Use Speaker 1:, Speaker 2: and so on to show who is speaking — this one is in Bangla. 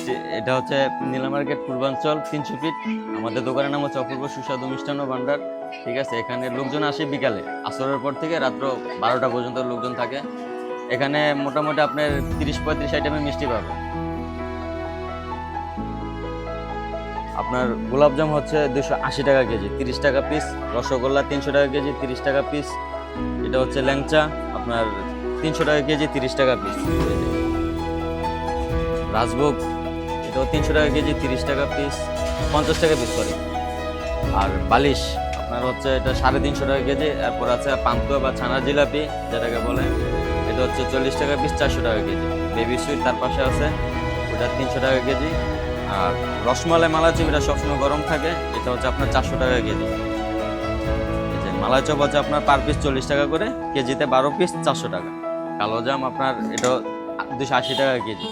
Speaker 1: মিষ্টি এটা হচ্ছে নীলা মার্কেট পূর্বাঞ্চল 300 ফিট। আমাদের দোকানের নাম হচ্ছে অপূর্ব সুস্বাদু মিষ্টান্ন ভান্ডার। ঠিক আছে, এখানে লোকজন আসে বিকালে আসরের পর থেকে রাত্র 12টা পর্যন্ত লোকজন থাকে। এখানে মোটামুটি আপনার 30-35 আইটেমের মিষ্টি পাবেন। আপনার গোলাপজাম হচ্ছে 280 টাকা কেজি, 30 টাকা পিস। রসগোল্লা 300 টাকা কেজি, 30 টাকা পিস। এটা হচ্ছে ল্যাংচা আপনার 300 টাকা কেজি, 30 টাকা পিস। রাজভোগ এটাও 300 টাকা কেজি, 30 টাকা পিস, 50 টাকা পিস সরি। আর বালিশ আপনার হচ্ছে এটা 350 টাকা কেজি। এরপর আছে পান্তুয়া বা ছানা জিলাপি যেটাকে বলে, এটা হচ্ছে 40 টাকা পিস, 400 টাকা কেজি। বেবি সুইট তার পাশে আছে, ওটা 300 টাকা কেজি। আর রসমালাই মালাচপ এটা সবসময় গরম থাকে, এটা হচ্ছে আপনার 400 টাকা কেজি। এই যে মালাই চপ হচ্ছে আপনার পার পিস 40 টাকা করে, কেজিতে 12 পিস 400 টাকা। কালো জাম আপনার এটা 280 টাকা কেজি।